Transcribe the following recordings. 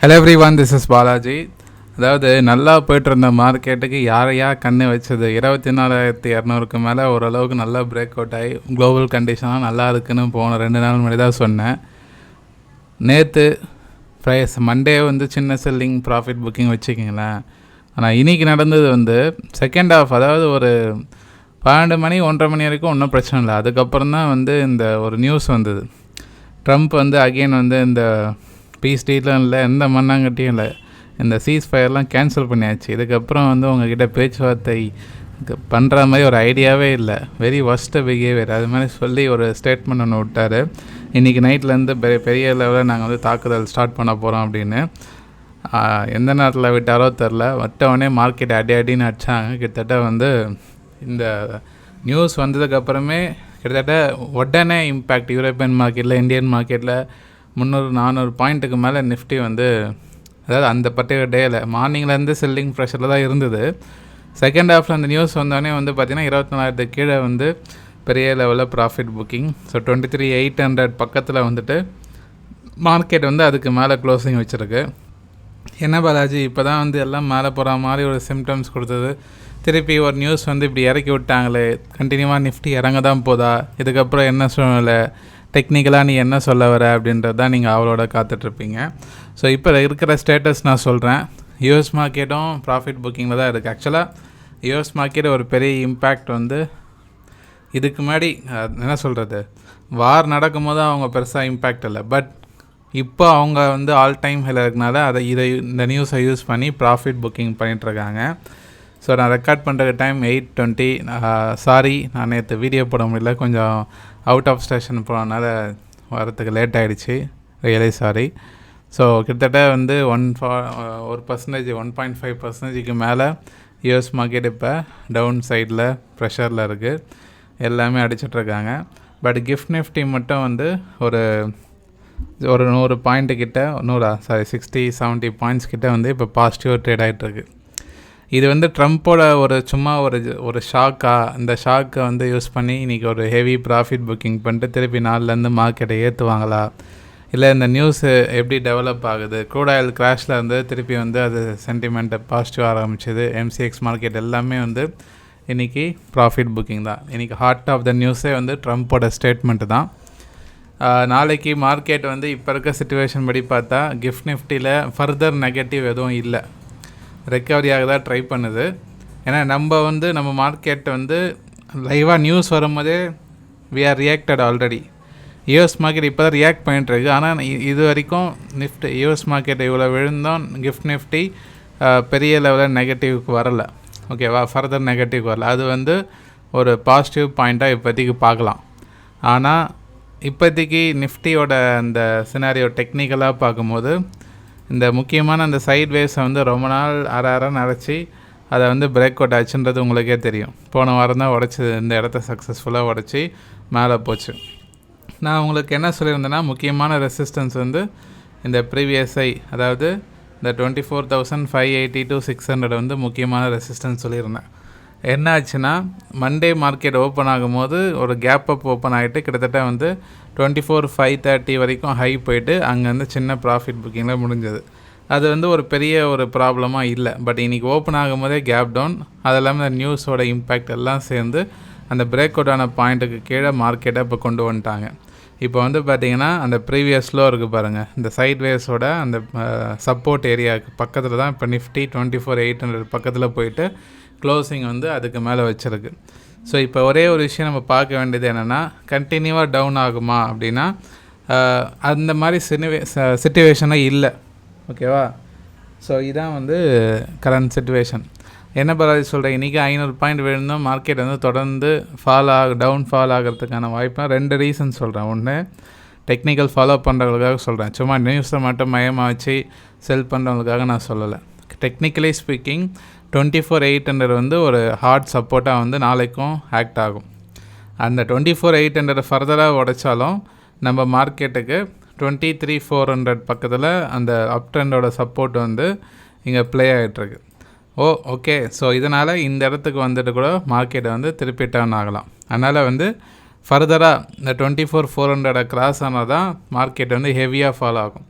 Hello every one, this is Balaji. அதாவது நல்லா போய்ட்டு மார்க்கெட்டுக்கு யாரையா கண்ணு வச்சது 24,200க்கு மேலே ஓரளவுக்கு நல்லா பிரேக் அவுட் ஆகி குளோபல் கண்டிஷனாக நல்லா இருக்குன்னு போன 2 நாள் முன்னாடி தான் சொன்னேன். நேற்று மண்டே சின்ன செல்லிங் ப்ராஃபிட் புக்கிங் வச்சுக்கிங்களேன். ஆனால் இன்றைக்கி நடந்தது செகண்ட் ஹாஃப், அதாவது ஒரு 12 மணி 1:30 மணி வரைக்கும் ஒன்றும் பிரச்சனை இல்லை. அதுக்கப்புறம் தான் இந்த ஒரு நியூஸ் வந்தது. ட்ரம்ப் அகெயின் இந்த பீஸ் டீலும் இல்லை, எந்த மண்ணாங்கட்டியும் இல்லை, இந்த சீஸ் ஃபயர்லாம் கேன்சல் பண்ணியாச்சு. இதுக்கப்புறம் உங்ககிட்ட பேச்சுவார்த்தை பண்ணுற மாதிரி ஒரு ஐடியாவே இல்லை, வெரி ஒஸ்ட்டு பிஹேவியர், அது மாதிரி சொல்லி ஒரு ஸ்டேட்மெண்ட் ஒன்று விட்டார். இன்றைக்கி நைட்லேருந்து பெரிய லெவலில் நாங்கள் தாக்குதல் ஸ்டார்ட் பண்ண போகிறோம் அப்படின்னு. எந்த நேரத்தில் விட்டாரோ தெரில, விட்டவொடனே மார்க்கெட் அடின்னு அடித்தாங்க. கிட்டத்தட்ட இந்த நியூஸ் வந்ததுக்கப்புறமே கிட்டத்தட்ட உடனே இம்பேக்ட் யூரோப்பியன் மார்க்கெட்டில், இந்தியன் மார்க்கெட்டில் 300-400 பாயிண்ட்டுக்கு மேலே நிஃப்டி அதாவது அந்த பர்டிகுலர் டேயில் மார்னிங்லேருந்து செல்லிங் ப்ரெஷரில் தான் இருந்தது. செகண்ட் ஹாஃபில் அந்த நியூஸ் வந்தோடனே பார்த்திங்கன்னா 24,000 கீழே பெரிய லெவலில் ப்ராஃபிட் புக்கிங். ஸோ 23,800 பக்கத்தில் மார்க்கெட் அதுக்கு மேலே க்ளோசிங் வச்சுருக்கு. என்ன பாலாஜி இப்போ தான் எல்லாம் மேலே போகிற மாதிரி ஒரு சிம்டம்ஸ் கொடுத்தது, திருப்பி ஒரு நியூஸ் இப்படி இறக்கி விட்டாங்களே, கண்டினியூவாக நிஃப்டி இறங்க தான் போதா, இதுக்கப்புறம் என்ன சூழ்நிலை, டெக்னிக்கலாக நீ என்ன சொல்ல வர அப்படின்றது தான் நீங்கள் அவளோட காத்துட்ருப்பீங்க. ஸோ இப்போ இருக்கிற ஸ்டேட்டஸ் நான் சொல்கிறேன். யூஎஸ் மார்க்கெட்டும் ப்ராஃபிட் புக்கிங்கில் தான் இருக்குது. ஆக்சுவலாக யூஎஸ் மார்க்கெட் ஒரு பெரிய இம்பேக்ட் இதுக்கு முன்னாடி என்ன சொல்கிறது, வார் நடக்கும் போது அவங்க பெருசாக இம்பேக்ட் இல்லை. பட் இப்போ அவங்க ஆல் டைம் ஹைல இருக்கனால இந்த நியூஸை யூஸ் பண்ணி ப்ராஃபிட் புக்கிங் பண்ணிகிட்ருக்காங்க. ஸோ நான் ரெக்கார்ட் பண்ணுற டைம் 8:20. சாரி, நான் நேற்று வீடியோ போட முடியல, கொஞ்சம் அவுட் ஆஃப் ஸ்டேஷன் போனதுனால வரத்துக்கு லேட் ஆகிடுச்சு, ரியலி சாரி. ஸோ கிட்டத்தட்ட 1.5% மேலே யூஎஸ் மார்க்கெட் இப்போ டவுன் சைடில் ப்ரெஷரில் இருக்குது, எல்லாமே அடிச்சிட்ருக்காங்க. பட் கிஃப்ட் நிஃப்டி மட்டும் ஒரு 100 பாயிண்ட்டு கிட்ட 60-70 பாயிண்ட்ஸ் கிட்ட இப்போ பாசிட்டிவாக ட்ரேட் ஆகிட்டுருக்கு. இது ட்ரம்ப்போட சும்மா ஒரு ஷாக்காக, இந்த ஷாக்கை யூஸ் பண்ணி இன்றைக்கி ஒரு ஹெவி ப்ராஃபிட் புக்கிங் பண்ணிட்டு திருப்பி நாள்லேருந்து மார்க்கெட்டை ஏற்றுவாங்களா, இல்லை இந்த நியூஸு எப்படி டெவலப் ஆகுது, க்ரூட் ஆயில் கிராஷில் திருப்பி அது சென்டிமெண்ட்டை பாசிட்டிவாக ஆரம்பிச்சிது. எம்சிஎக்ஸ் மார்க்கெட் எல்லாமே இன்றைக்கி ப்ராஃபிட் புக்கிங் தான். இன்றைக்கி ஹார்ட் ஆஃப் த நியூஸே ட்ரம்ப்போட ஸ்டேட்மெண்ட்டு தான். நாளைக்கு மார்க்கெட் இப்போ இருக்க சிச்சுவேஷன் படி பார்த்தா கிஃப்ட் நிஃப்டியில் ஃபர்தர் நெகட்டிவ் எதுவும் இல்லை, ரெக்கவரியாக தான் ட்ரை பண்ணுது. ஏன்னா நம்ம மார்க்கெட் லைவாக நியூஸ் வரும்போதே we are reacted already. US market இப்போ தான் ரியாக்ட் பண்ணிட்டுருக்கு. ஆனால் இது வரைக்கும் யூஎஸ் மார்க்கெட் இவ்வளோ விழுந்தோம், கிஃப்ட் நிஃப்டி பெரிய லெவலில் நெகட்டிவ்க்கு வரலை, ஓகேவா, ஃபர்தர் நெகட்டிவ் வரல. அது ஒரு பாசிட்டிவ் பாயிண்ட்டாக இப்போதைக்கு பார்க்கலாம். ஆனால் இப்போதைக்கு நிஃப்டியோட அந்த சினாரியோ டெக்னிக்கலாக பார்க்கும்போது இந்த முக்கியமான அந்த சைட் வேஸை ரொம்ப நாள் அரைச்சி அதை பிரேக் அவுட் ஆச்சுன்றது உங்களுக்கே தெரியும். போன வாரம் தான் உடச்சி இந்த இடத்த சக்ஸஸ்ஃபுல்லாக உடச்சி மேலே போச்சு. நான் உங்களுக்கு என்ன சொல்லியிருந்தேன்னா, முக்கியமான ரெசிஸ்டன்ஸ் இந்த ப்ரீவியஸ் ஹை, அதாவது இந்த 24,580 to 600 முக்கியமான ரெசிஸ்டன்ஸ் சொல்லியிருந்தேன். என்ன ஆச்சுன்னா, மண்டே மார்க்கெட் ஓப்பன் ஆகும்போது ஒரு கேப் அப் ஓப்பன் ஆகிட்டு கிட்டத்தட்ட 24,530 வரைக்கும் ஹை போயிட்டு அங்கேருந்து சின்ன ப்ராஃபிட் புக்கிங்கில் முடிஞ்சது. அது ஒரு பெரிய ஒரு ப்ராப்ளமாக இல்லை. பட் இன்றைக்கி ஓப்பன் ஆகும்போதே கேப் டவுன், அது இல்லாமல் இந்த நியூஸோட இம்பேக்ட் எல்லாம் சேர்ந்து அந்த பிரேக் அவுட் ஆன பாயிண்ட்டுக்கு கீழே மார்க்கெட்டை இப்போ கொண்டு வந்துட்டாங்க. இப்போ பார்த்திங்கன்னா அந்த ப்ரீவியஸ் லோ இருக்குது பாருங்கள், இந்த சைட் வேஸோட அந்த சப்போர்ட் ஏரியாவுக்கு பக்கத்தில் தான் இப்போ நிஃப்டி 24,800 பக்கத்தில் போயிட்டு க்ளோசிங் அதுக்கு மேலே வச்சுருக்கு. ஸோ இப்போ ஒரே ஒரு விஷயம் நம்ம பார்க்க வேண்டியது என்னென்னா, கண்டினியூவாக டவுன் ஆகுமா அப்படின்னா அந்த மாதிரி சிச்சுவேஷனாக இல்லை, ஓகேவா. ஸோ இதான் கரண்ட் சிச்சுவேஷன். என்ன பரவாயில்ல சொல்கிறேன், இன்றைக்கி 500 பாயிண்ட் விழுந்தோம், மார்க்கெட் தொடர்ந்து டவுன் ஃபால் ஆகிறதுக்கான வாய்ப்பு 2 ரீசன் சொல்கிறேன். ஒன்று, டெக்னிக்கல் ஃபாலோ பண்ணுறவங்களுக்காக சொல்கிறேன், சும்மா நியூஸை மட்டும் மையமாக வச்சு செல் பண்ணுறவங்களுக்காக நான் சொல்லலை. டெக்னிக்கலி ஸ்பீக்கிங் 24,800 ஒரு ஹார்ட் சப்போர்ட்டாக நாளைக்கும் ஆக்ட் ஆகும். அந்த 24,800 ஃபர்தராக உடைச்சாலும் நம்ம மார்க்கெட்டுக்கு 23,400 பக்கத்தில் அந்த அப் ட்ரெண்டோட சப்போர்ட் இங்கே ப்ளே ஆகிட்டுருக்கு. ஓகே. ஸோ இதனால் இந்த இடத்துக்கு கூட மார்க்கெட்டை திருப்பி டர்ன் ஆகலாம். அதனால் ஃபர்தராக இந்த 24,400 கிராஸ் ஆனால் தான் மார்க்கெட் ஹெவியாக ஃபாலோ ஆகும்.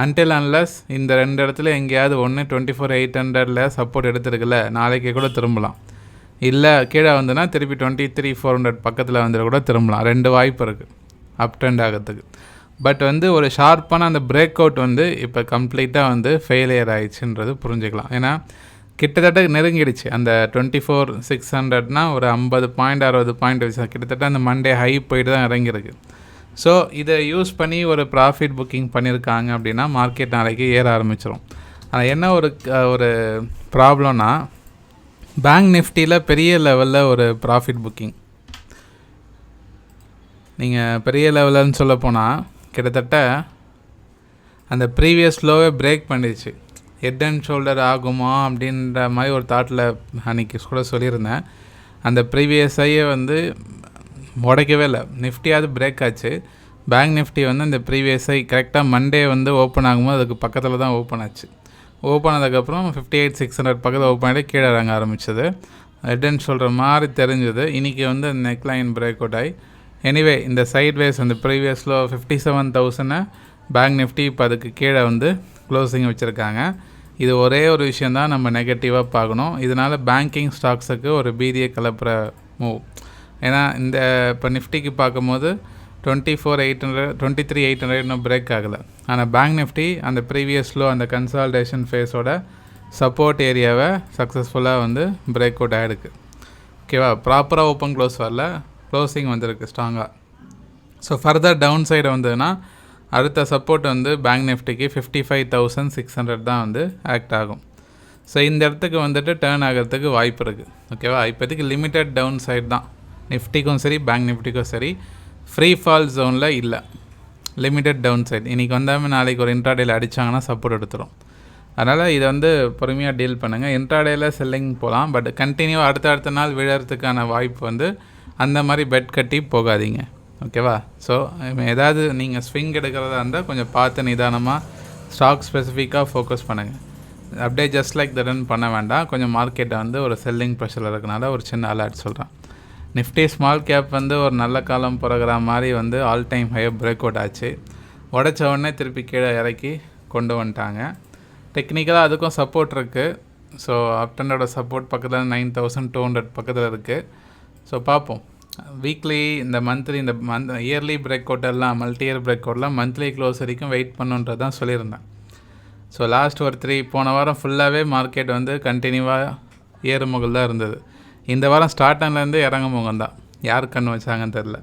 அன்டில் அன்லஸ் இந்த 2 இடத்துல எங்கேயாவது ஒன்று 24,800 சப்போர்ட் எடுத்துருக்குல்ல, நாளைக்கு கூட திரும்பலாம். இல்லை கீழே வந்துன்னா திருப்பி 23,400 பக்கத்தில் வந்துட கூட திரும்பலாம். 2 வாய்ப்பு இருக்குது அப் ட்ரெண்ட் ஆகிறதுக்கு. பட் வந்து ஒரு ஷார்ப்பான அந்த பிரேக் அவுட் வந்து இப்போ கம்ப்ளீட்டாக வந்து ஃபெயிலியர் ஆயிடுச்சுன்றது புரிஞ்சுக்கலாம். ஏன்னா கிட்டத்தட்ட நெருங்கிடுச்சு அந்த 24,600னா ஒரு 50 பாயிண்ட் 60 பாயிண்ட் வச்சு கிட்டத்தட்ட அந்த மண்டே ஹை போயிட்டு தான் இறங்கியிருக்கு. ஸோ இதை யூஸ் பண்ணி ஒரு ப்ராஃபிட் புக்கிங் பண்ணியிருக்காங்க அப்படின்னா மார்க்கெட் நாளைக்கு ஏற ஆரம்பிச்சிடும். ஆனால் என்ன ஒரு ப்ராப்ளம்னா, பேங்க் நிஃப்டியில் பெரிய லெவலில் ஒரு ப்ராஃபிட் புக்கிங், நீங்கள் பெரிய லெவலன்னு சொல்ல போனால் கிட்டத்தட்ட அந்த ப்ரீவியஸ் லோவே பிரேக் பண்ணிடுச்சு. ஹெட் அண்ட் ஷோல்டர் ஆகுமா அப்படின்ற மாதிரி ஒரு தாட்டில் அன்றைக்கி கூட சொல்லியிருந்தேன். அந்த ப்ரீவியஸ் ஐயை வந்து உடைக்கவே இல்லை, நிஃப்டியாவது பிரேக் ஆச்சு. பேங்க் நிஃப்டி வந்து அந்த ப்ரீவியஸ் ஐ கரெக்டாக மண்டே வந்து ஓப்பன் ஆகும்போது அதுக்கு பக்கத்தில் தான் ஓப்பன் ஆச்சு. ஓப்பன் ஆனதுக்கப்புறம் 58,600 பக்கத்தில் ஓப்பன் ஆகிட்டு கீழே இறங்க ஆரம்பிச்சது. ஹெட் அண்ட் ஷோல்டர் மாதிரி தெரிஞ்சது. இன்றைக்கி வந்து நெக் லைன் பிரேக் அவுட் ஆகி எனிவே இந்த சைட்வேஸ் அந்த ப்ரீவியஸில் 57,000 பேங்க் நிஃப்டி இப்போ அதுக்கு கீழே வந்து க்ளோசிங் வச்சுருக்காங்க. இது ஒரே ஒரு விஷயந்தான் நம்ம நெகட்டிவாக பார்க்கணும். இதனால் பேங்கிங் ஸ்டாக்ஸுக்கு ஒரு பீதியை கிளப்புற மூவ். ஏன்னா இந்த இப்போ நிஃப்டிக்கு பார்க்கும்போது 24,800 23,800 இன்னும் பிரேக் ஆகலை. ஆனால் பேங்க் நிஃப்டி அந்த ப்ரீவியஸ் லோ அந்த கன்சால்டேஷன் ஃபேஸோட சப்போர்ட் ஏரியாவை சக்ஸஸ்ஃபுல்லாக வந்து பிரேக் அவுட் ஆகிருக்கு. ஓகேவா, ப்ராப்பராக ஓப்பன் க்ளோஸ் வரல, க்ளோசிங் வந்திருக்கு ஸ்ட்ராங்காக. ஸோ ஃபர்தர் டவுன் சைடு வந்ததுன்னா அடுத்த சப்போர்ட் வந்து பேங்க் நிஃப்டிக்கு 55,600 தான் வந்து ஆக்ட் ஆகும். ஸோ இந்த இடத்துக்கு வந்துட்டு டேர்ன் ஆகிறதுக்கு வாய்ப்பு இருக்குது. ஓகேவா, இப்போதைக்கு லிமிட்டட் டவுன் சைடு தான் நிஃப்டிக்கும் சரி பேங்க் நிஃப்டிக்கும் சரி. ஃப்ரீ ஃபால் ஜோனில் இல்லை, லிமிட்டட் டவுன் சைடு. இன்றைக்கி வந்தாமல் நாளைக்கு ஒரு இன்ட்ராடேயில் அடித்தாங்கன்னா சப்போர்ட் எடுத்துரும். அதனால் இதை வந்து பொறுமையாக டீல் பண்ணுங்கள். இன்ட்ராடேயில் செல்லிங் போகலாம், பட் கண்டினியூவாக அடுத்த நாள் விழறதுக்கான வாய்ப்பு வந்து அந்த மாதிரி பெட் கட்டி போகாதீங்க. ஓகேவா, ஸோ ஏதாவது நீங்கள் ஸ்விங் எடுக்கிறதா இருந்தால் கொஞ்சம் பார்த்து நிதானமாக ஸ்டாக் ஸ்பெசிஃபிக்காக ஃபோக்கஸ் பண்ணுங்கள். அப்படியே ஜஸ்ட் லைக் தட்டன் பண்ண வேண்டாம். கொஞ்சம் மார்க்கெட்டை வந்து ஒரு செல்லிங் ப்ரெஷரில் இருக்கனால ஒரு சின்ன அலர்ட் சொல்கிறேன். நிஃப்டி ஸ்மால் கேப் வந்து ஒரு நல்ல காலம் பிறகுற மாதிரி வந்து ஆல் டைம் ஹையை பிரேக் அவுட் ஆச்சு. உடச்ச உடனே திருப்பி கீழே இறக்கி கொண்டு வந்துட்டாங்க. டெக்னிக்கலாக அதுக்கும் சப்போர்ட் இருக்குது. ஸோ அப்டனோட சப்போர்ட் பக்கத்தில் 9,200 பக்கத்தில் இருக்குது. ஸோ பார்ப்போம். வீக்லி இந்த இயர்லி பிரேக் அவுட் எல்லாம் மல்டி இயர் பிரேக் அவுட்லாம் மந்த்லி க்ளோஸ் வரைக்கும் வெயிட் பண்ணுன்றது தான் சொல்லியிருந்தேன். ஸோ லாஸ்ட் ஒரு போன வாரம் ஃபுல்லாகவே மார்க்கெட் வந்து கண்டினியூவாக ஏறுமுகல் தான் இருந்தது. இந்த வாரம் ஸ்டார்ட் ஆனதுலேருந்து இறங்க முகம் தான். யார் கண் வச்சாங்கன்னு தெரில,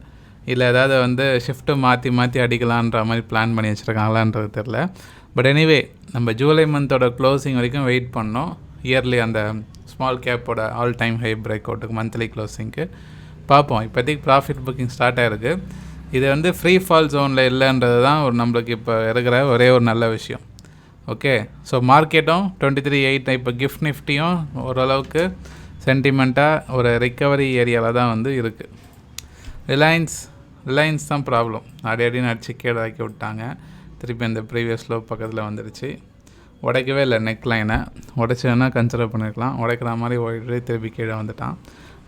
இல்லை ஏதாவது வந்து ஷிஃப்ட்டு மாற்றி அடிக்கலான்ற மாதிரி பிளான் பண்ணி வச்சுருக்காங்களான்றது தெரில. பட் எனிவே நம்ம ஜூலை மந்தோட க்ளோசிங் வரைக்கும் வெயிட் பண்ணோம். இயர்லி அந்த ஸ்மால் கேப்போட ஆல் டைம் ஹை பிரேக் அவுட்டுக்கு மந்த்லி க்ளோசிங்க்கு பார்ப்போம். இப்போதைக்கு ப்ராஃபிட் புக்கிங் ஸ்டார்ட் ஆகிருக்கு. இது வந்து ஃப்ரீ ஃபால் ஜோனில் இல்லைன்றது தான் நம்மளுக்கு இப்போ இருக்கிற ஒரே ஒரு நல்ல விஷயம். ஓகே, ஸோ மார்க்கெட்டும் 23,800 இப்போ கிஃப்ட் நிஃப்டியும் ஓரளவுக்கு சென்டிமெண்ட்டாக ஒரு ரிக்கவரி ஏரியாவில் தான் வந்து இருக்குது. ரிலையன்ஸ் தான் ப்ராப்ளம். அடின்னு அடிச்சு கீழே ஆக்கி விட்டாங்க. திருப்பி அந்த ப்ரீவியஸ் லோ பக்கத்தில் வந்துடுச்சு. உடைக்கவே இல்லை, நெக் லைனை உடைச்சதுன்னா கன்சிடர் பண்ணியிருக்கலாம். உடைக்கிற மாதிரி ஓடிட்டு திருப்பி கீழே வந்துட்டான்.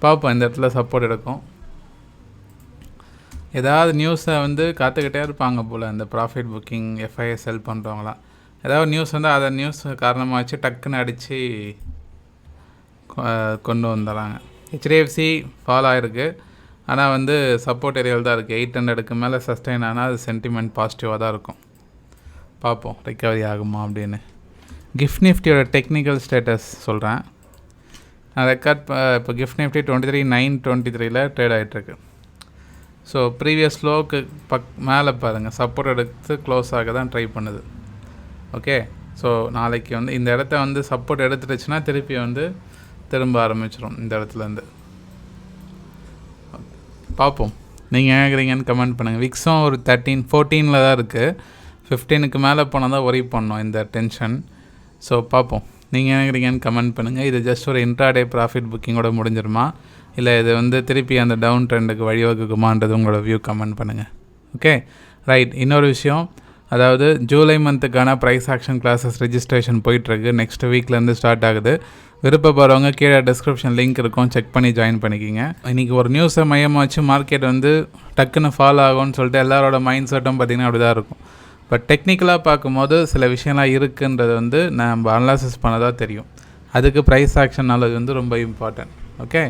பார்ப்போம், இந்த இடத்துல சப்போர்ட் எடுக்கும். ஏதாவது நியூஸை வந்து காத்துக்கிட்டே இருப்பாங்க போல் இந்த ப்ராஃபிட் புக்கிங் எஃப்ஐஎஸ் செல் பண்ணுறவங்களாம். ஏதாவது நியூஸ் வந்து அதை நியூஸ் காரணமாக வச்சு டக்குன்னு அடித்து கொண்டு வந்துடுறாங்க. ஹெச்டிஎஃப்சி ஃபால் ஆகிருக்கு, ஆனால் வந்து சப்போர்ட் ஏரியாவில் தான் இருக்குது. 800க்கு மேலே சஸ்டெயின் ஆனால் அது சென்டிமெண்ட் பாசிட்டிவாக தான் இருக்கும். பார்ப்போம் ரிக்கவரி ஆகுமா அப்படின்னு. கிஃப்ட் நிஃப்டியோட டெக்னிக்கல் ஸ்டேட்டஸ் சொல்கிறேன். ரெக்கார்ட் இப்போ கிஃப்ட் நிஃப்டி 23,923 ட்ரேட் ஆகிட்டுருக்கு. ஸோ ப்ரீவியஸ் லோவுக்கு மேலே பாருங்கள், சப்போர்ட் எடுத்து க்ளோஸ் ஆக தான் ட்ரை பண்ணுது. ஓகே, ஸோ நாளைக்கு வந்து இந்த இடத்த வந்து சப்போர்ட் எடுத்துடுச்சுன்னா திருப்பி வந்து திரும்ப ஆரம்பிச்சிடும் இந்த இடத்துலேருந்து. பார்ப்போம், நீங்கள் கேட்குறீங்கன்னு கமெண்ட் பண்ணுங்கள். விக்ஸும் ஒரு 14 தான் இருக்குது. 15க்கு மேலே போனால் தான் ஒரி பண்ணோம் இந்த டென்ஷன். ஸோ பார்ப்போம், நீங்கள் நினைக்கிறீங்கன்னு கமெண்ட் பண்ணுங்கள். இது ஜஸ்ட் ஒரு இன்ட்ராடே ப்ராஃபிட் புக்கிங்கோட முடிஞ்சிருமா, இல்லை இது வந்து திருப்பி அந்த டவுன் ட்ரெண்டுக்கு வழிவகுக்குமான்றது உங்களோட வியூ கமெண்ட் பண்ணுங்கள். Okay right. இன்னொரு விஷயம், அதாவது ஜூலை மந்த்துக்கான ப்ரைஸ் ஆக்ஷன் கிளாஸஸ் ரெஜிஸ்ட்ரேஷன் போயிட்டுருக்கு. நெக்ஸ்ட் வீக்லேருந்து ஸ்டார்ட் ஆகுது. விருப்பப்படுறவங்க கீழே டிஸ்கிரிப்ஷன் லிங்க் இருக்கும், செக் பண்ணி ஜாயின் பண்ணிக்கிங்க. இன்றைக்கி ஒரு நியூஸை மையமாக வச்சு மார்க்கெட் வந்து டக்குன்னு ஃபால் ஆகும்னு சொல்லிட்டு எல்லாரோட மைண்ட் செட்டும் பார்த்திங்கன்னா அப்படி தான் இருக்கும். பட் டெக்னிக்கலாக பார்க்கும்போது சில விஷயம்லாம் இருக்குன்றது வந்து நம்ம அனலைசிஸ் பண்ணதாக தெரியும். அதுக்கு ப்ரைஸ் ஆக்ஷன் நாலேஜ் வந்து ரொம்ப இம்பார்ட்டன்ட். ஓகே,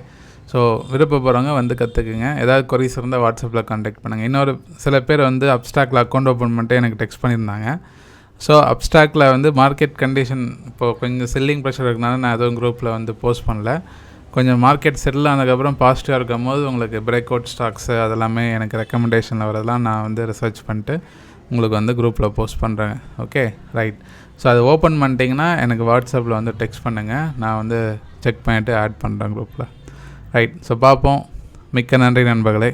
ஸோ விருப்பப்படுறவங்க வந்து கற்றுக்குங்க. ஏதாவது கொரிஸ் இருந்தால் வாட்ஸ்அப்பில் கான்டாக்ட் பண்ணுங்கள். இன்னொரு சில பேர் வந்து அப்ஸ்டாக்கில் அக்கௌண்ட் ஓப்பன் பண்ணிட்டு எனக்கு டெக்ஸ்ட் பண்ணியிருந்தாங்க. ஸோ அப்ஸ்டாக்கில் வந்து மார்க்கெட் கண்டிஷன் இப்போது கொஞ்சம் செல்லிங் ப்ரெஷர் இருக்கனால நான் எதுவும் குரூப்பில் வந்து போஸ்ட் பண்ணல. கொஞ்சம் மார்க்கெட் செட்டில் ஆனதுக்கப்புறம் பாசிட்டிவாக இருக்கும் போது உங்களுக்கு பிரேக் அவுட் ஸ்டாக்ஸு அதெல்லாமே எனக்கு ரெக்கமெண்டேஷனில் வரதெல்லாம் நான் வந்து ரிசர்ச் பண்ணிட்டு உங்களுக்கு வந்து குரூப்பில் போஸ்ட் பண்ணுறேன். Okay, right. ஸோ அது ஓப்பன் பண்ணிட்டீங்கன்னா எனக்கு வாட்ஸ்அப்பில் வந்து டெக்ஸ்ட் பண்ணுங்கள். நான் வந்து செக் பண்ணிவிட்டு ஆட் பண்ணுறேன் குரூப்பில். ரைட். ஸோ பார்ப்போம். மிக்க நன்றி நண்பர்களே.